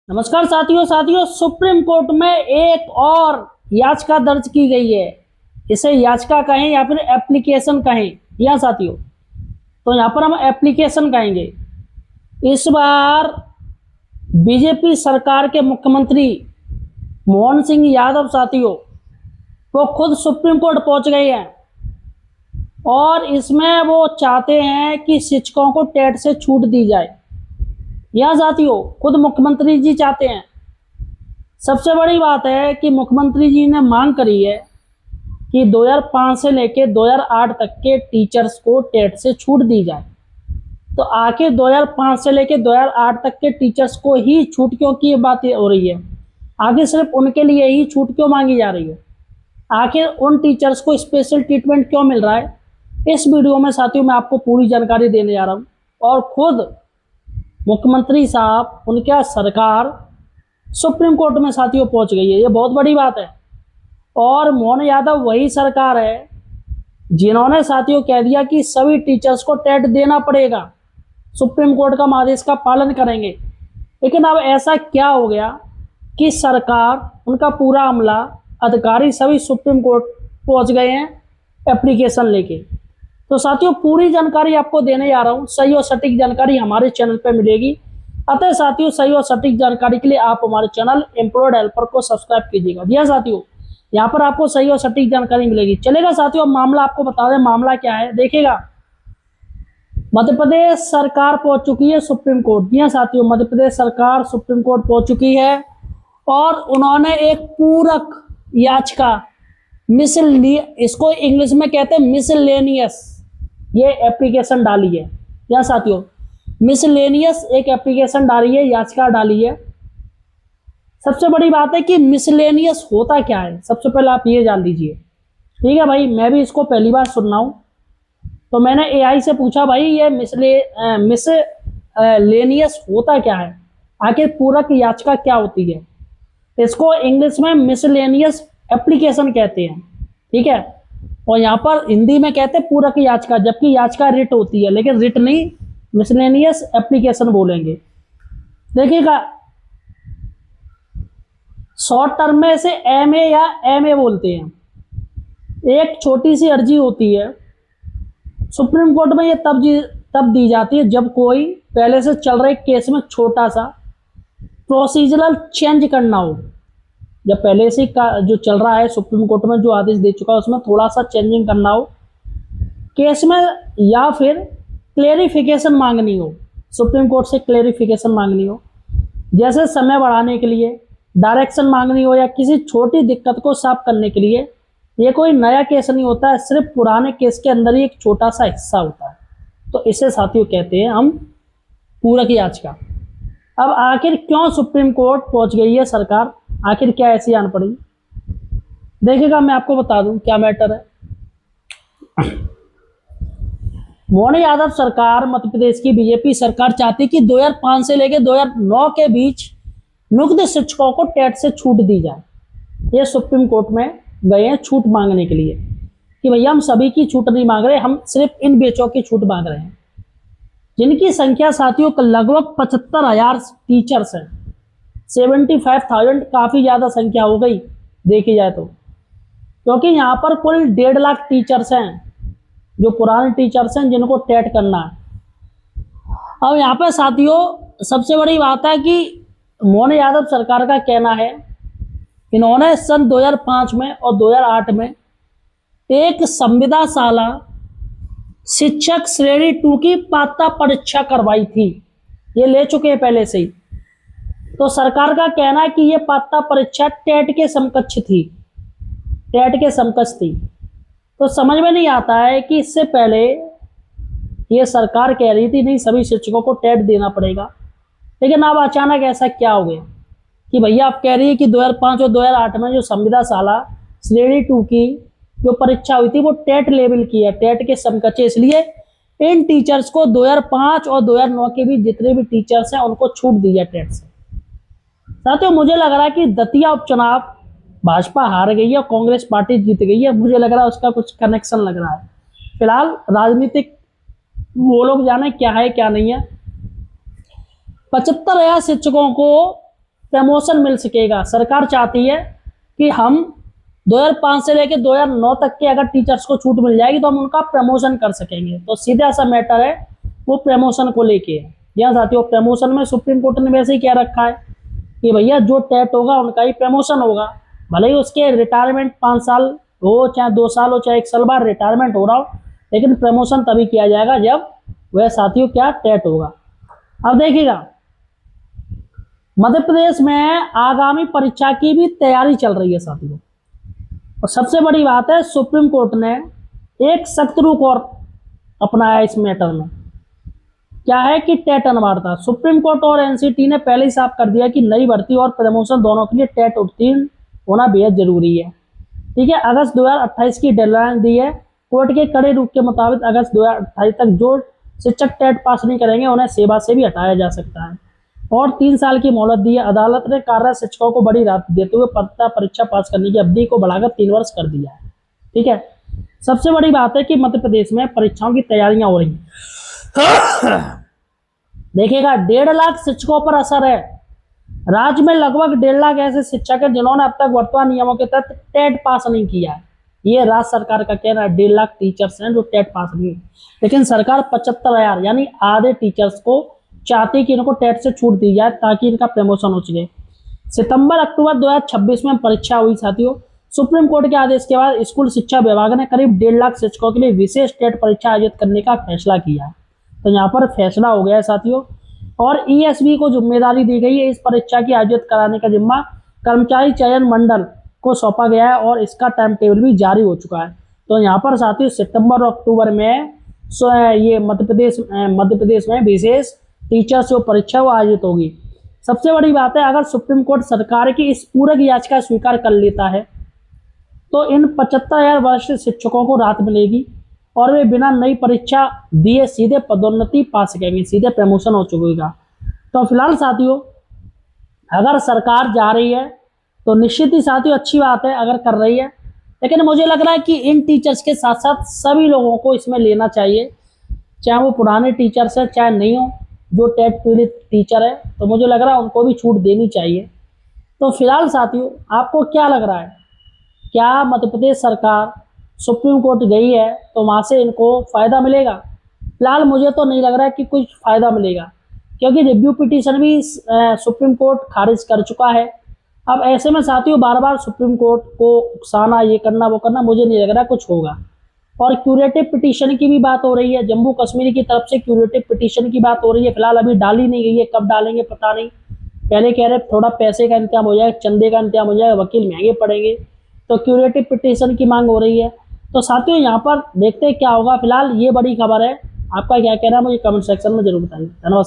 नमस्कार साथियों supreme court में एक और याचिका दर्ज की गई है। इसे याचिका कहें या फिर एप्लीकेशन कहें। या साथियों, तो यहाँ पर हम एप्लीकेशन कहेंगे। इस बार बीजेपी सरकार के मुख्यमंत्री मोहन सिंह यादव साथियों वो खुद सुप्रीम कोर्ट पहुंच गए हैं और इसमें वो चाहते हैं कि शिक्षकों को टेट से छूट दी जाए। यह साथियों खुद मुख्यमंत्री जी चाहते हैं। सबसे बड़ी बात है कि मुख्यमंत्री जी ने मांग करी है कि 2005 से लेकर 2008 तक के टीचर्स को टेट से छूट दी जाए। तो आखिर 2005 से लेकर 2008 तक के टीचर्स को ही छूट क्यों की बात हो रही है? आखिर सिर्फ उनके लिए ही छूट क्यों मांगी जा रही है? आखिर उन टीचर्स को स्पेशल ट्रीटमेंट क्यों मिल रहा है? इस वीडियो में साथियों मैं आपको पूरी जानकारी देने जा रहा हूँ। और खुद मुख्यमंत्री साहब, उनका सरकार सुप्रीम कोर्ट में साथियों पहुंच गई है। ये बहुत बड़ी बात है। और मोहन यादव वही सरकार है जिन्होंने साथियों कह दिया कि सभी टीचर्स को टेट देना पड़ेगा, सुप्रीम कोर्ट का आदेश का पालन करेंगे। लेकिन अब ऐसा क्या हो गया कि सरकार, उनका पूरा अमला, अधिकारी सभी सुप्रीम कोर्ट पहुंच गए हैं एप्लीकेशन लेके। तो साथियों पूरी जानकारी आपको देने जा रहा हूँ। सही और सटीक जानकारी हमारे चैनल पे मिलेगी। अतः साथियों सही और सटीक जानकारी के लिए आप हमारे चैनल एम्प्लॉयड हेल्पर को सब्सक्राइब कीजिएगा। जी साथियों, यहाँ पर आपको सही और सटीक जानकारी मिलेगी। चलेगा साथियों, मामला आपको बता दें, मामला क्या है देखिएगा। मध्य प्रदेश सरकार पहुंच चुकी है सुप्रीम कोर्ट। जी साथियों, मध्य प्रदेश सरकार सुप्रीम कोर्ट पहुंच चुकी है और उन्होंने एक पूरक याचिका, इसको इंग्लिश में कहते हैं मिसलेनियस, ये एप्लीकेशन डाली है। या साथियों, मिसलेनियस एक एप्लीकेशन डाली है, याचिका डाली है। सबसे बड़ी बात है कि मिसलेनियस होता क्या है, सबसे पहले आप ये जान लीजिए। ठीक है भाई, मैं भी इसको पहली बार सुन रहा हूं। तो मैंने एआई से पूछा, भाई ये मिसलेनियस होता क्या है, आखिर पूरक याचिका क्या होती है? इसको इंग्लिश में मिसलेनियस एप्लीकेशन कहते हैं। ठीक है, और यहाँ पर हिंदी में कहते हैं पूरक याचिका, जबकि याचिका रिट होती है, लेकिन रिट नहीं, मिसलेनियस एप्लीकेशन बोलेंगे। देखिएगा, शॉर्ट टर्म में इसे एमए या एमए बोलते हैं। एक छोटी सी अर्जी होती है सुप्रीम कोर्ट में, ये तब दी जाती है जब कोई पहले से चल रहे केस में छोटा सा प्रोसीजरल चेंज करना हो। जब पहले से का जो चल रहा है, सुप्रीम कोर्ट में जो आदेश दे चुका है उसमें थोड़ा सा चेंजिंग करना हो केस में, या फिर क्लेरिफिकेशन मांगनी हो, सुप्रीम कोर्ट से क्लेरिफिकेशन मांगनी हो, जैसे समय बढ़ाने के लिए, डायरेक्शन मांगनी हो, या किसी छोटी दिक्कत को साफ करने के लिए। ये कोई नया केस नहीं होता है, सिर्फ पुराने केस के अंदर ही एक छोटा सा हिस्सा होता है। तो इसे साथियों कहते हैं हम पूरक याचिका। अब आखिर क्यों सुप्रीम कोर्ट पहुंच गई है सरकार, आखिर क्या ऐसी आन पड़ी? देखिएगा, मैं आपको बता दूं क्या मैटर है। मोहन यादव सरकार, मध्य प्रदेश की बीजेपी सरकार चाहती कि 2005 से लेकर 2009 के बीच नियुक्त शिक्षकों को टेट से छूट दी जाए। ये सुप्रीम कोर्ट में गए हैं छूट मांगने के लिए कि भैया हम सभी की छूट नहीं मांग रहे, हम सिर्फ इन बेचों की छूट मांग रहे हैं, जिनकी संख्या साथियों लगभग 75,000 टीचर्स हैं। 75,000 काफी ज्यादा संख्या हो गई देखी जाए तो, क्योंकि यहाँ पर कुल 1.5 लाख टीचर्स हैं जो पुराने टीचर्स हैं जिनको टेट करना है। अब यहाँ पे साथियों सबसे बड़ी बात है कि मोहन यादव सरकार का कहना है, इन्होंने सन 2005 में और 2008 में एक संविदा शाला शिक्षक श्रेणी 2 की पात्रता परीक्षा करवाई थी। ये ले चुके हैं पहले से ही। तो सरकार का कहना है कि ये पात्रता परीक्षा टेट के समकक्ष थी, टेट के समकक्ष थी। तो समझ में नहीं आता है कि इससे पहले ये सरकार कह रही थी नहीं सभी शिक्षकों को टेट देना पड़ेगा, लेकिन अब अचानक ऐसा क्या हो गया कि भैया आप कह रही है कि 2005 और 2008 में जो संविदा शाला श्रेणी 2 की जो परीक्षा हुई थी वो टेट लेवल की है, टेट के समकक्ष। इसलिए इन टीचर्स को 2005 और 2009 के भी जितने भी टीचर्स हैं उनको छूट दी है टेट से। साथियों मुझे लग रहा है कि दतिया उपचुनाव भाजपा हार गई है, कांग्रेस पार्टी जीत गई है। मुझे लग रहा है उसका कुछ कनेक्शन लग रहा है। फिलहाल राजनीतिक वो लोग जाने क्या है क्या नहीं है। 75,000 शिक्षकों को प्रमोशन मिल सकेगा। सरकार चाहती है कि हम 2005 से लेकर 2009 तक के अगर टीचर्स को छूट मिल जाएगी तो हम उनका प्रमोशन कर सकेंगे। तो सीधा सा मैटर है वो प्रमोशन को लेके है। यहाँ साथियों प्रमोशन में सुप्रीम कोर्ट ने वैसे ही क्या रखा है कि भैया जो टेट होगा उनका ही प्रमोशन होगा, भले ही उसके रिटायरमेंट 5 साल हो चाहे 2 साल हो चाहे 1 साल बाद रिटायरमेंट हो रहा हो, लेकिन प्रमोशन तभी किया जाएगा जब वह साथियों क्या टेट होगा। अब देखिएगा मध्य प्रदेश में आगामी परीक्षा की भी तैयारी चल रही है साथियों, और सबसे बड़ी बात है सुप्रीम कोर्ट ने एक सख्त रुख और अपनाया इस मैटर में। क्या है कि टेट अनिवार्यता, सुप्रीम कोर्ट और एनसीटी ने पहले ही साफ कर दिया कि नई भर्ती और प्रमोशन दोनों के लिए टेट उत्तीर्ण होना बेहद जरूरी है। ठीक है, अगस्त 2028 की डेडलाइन दी है। कोर्ट के कड़े रुख के मुताबिक अगस्त 2028 तक जो शिक्षक टेट पास नहीं करेंगे उन्हें सेवा से भी हटाया जा सकता है, और 3 साल की मोहलत दी है। अदालत ने कार्यरत शिक्षकों को बड़ी राहत देते हुए पात्रता परीक्षा पास करने की अवधि को बढ़ाकर 3 वर्ष कर दिया है। ठीक है, सबसे बड़ी बात है कि मध्य प्रदेश में परीक्षाओं की तैयारियां हो रही हैं। देखिएगा 1.5 लाख शिक्षकों पर असर है। राज्य में लगभग 1.5 लाख ऐसे शिक्षक हैं जिन्होंने अब तक वर्तमान नियमों के तहत टेट पास नहीं किया है। ये राज्य सरकार का कहना है। 1.5 लाख टीचर्स हैं जो टेट पास नहीं, लेकिन सरकार 75,000 यानी आधे टीचर्स को चाहती कि इनको टेट से छूट दी जाए ताकि इनका प्रमोशन हो सके। सितंबर अक्टूबर 2026 में परीक्षा हुई साथियों। सुप्रीम कोर्ट के आदेश के बाद स्कूल शिक्षा विभाग ने करीब 1.5 लाख शिक्षकों के लिए विशेष टेट परीक्षा आयोजित करने का फैसला किया है। तो यहाँ पर फैसला हो गया है साथियों, और ईएसबी को जिम्मेदारी दी गई है। इस परीक्षा की आयोजित कराने का जिम्मा कर्मचारी चयन मंडल को सौंपा गया है और इसका टाइम टेबल भी जारी हो चुका है। तो यहाँ पर साथियों सितंबर और अक्टूबर में ये मध्य प्रदेश में विशेष टीचर्स जो परीक्षा वो आयोजित होगी। सबसे बड़ी बात है अगर सुप्रीम कोर्ट सरकार की इस पूरक याचिका स्वीकार कर लेता है तो इन 75,000 वरिष्ठ शिक्षकों को राहत मिलेगी और वे बिना नई परीक्षा दिए सीधे पदोन्नति पा सकेंगे, सीधे प्रमोशन हो चुकेगा। तो फिलहाल साथियों अगर सरकार जा रही है तो निश्चित ही साथियों अच्छी बात है अगर कर रही है, लेकिन मुझे लग रहा है कि इन टीचर्स के साथ साथ सभी लोगों को इसमें लेना चाहिए, चाहे वो पुराने टीचर्स हैं चाहे नहीं हो। जो टेट पीड़ित टीचर है तो मुझे लग रहा है उनको भी छूट देनी चाहिए। तो फिलहाल साथियों आपको क्या लग रहा है, क्या मध्य प्रदेश सरकार सुप्रीम कोर्ट गई है तो वहाँ से इनको फ़ायदा मिलेगा? फिलहाल मुझे तो नहीं लग रहा है कि कुछ फ़ायदा मिलेगा, क्योंकि रिव्यू पिटीशन भी सुप्रीम कोर्ट खारिज कर चुका है। अब ऐसे में साथियों बार बार सुप्रीम कोर्ट को उकसाना, ये करना वो करना, मुझे नहीं लग रहा कुछ होगा। और क्यूरेटिव पिटीशन की भी बात हो रही है, जम्मू कश्मीर की तरफ से क्यूरेटिव पिटीशन की बात हो रही है। फिलहाल अभी डाली नहीं गई है, कब डालेंगे पता नहीं। पहले कह रहे थोड़ा पैसे का इंतजाम हो जाएगा, चंदे का इंतजाम हो जाएगा, वकील महंगे पड़ेंगे, तो क्यूरेटिव पिटीशन की मांग हो रही है। तो साथियों यहाँ पर देखते हैं क्या होगा। फिलहाल ये बड़ी खबर है, आपका क्या कहना है मुझे कमेंट सेक्शन में जरूर बताइए। धन्यवाद।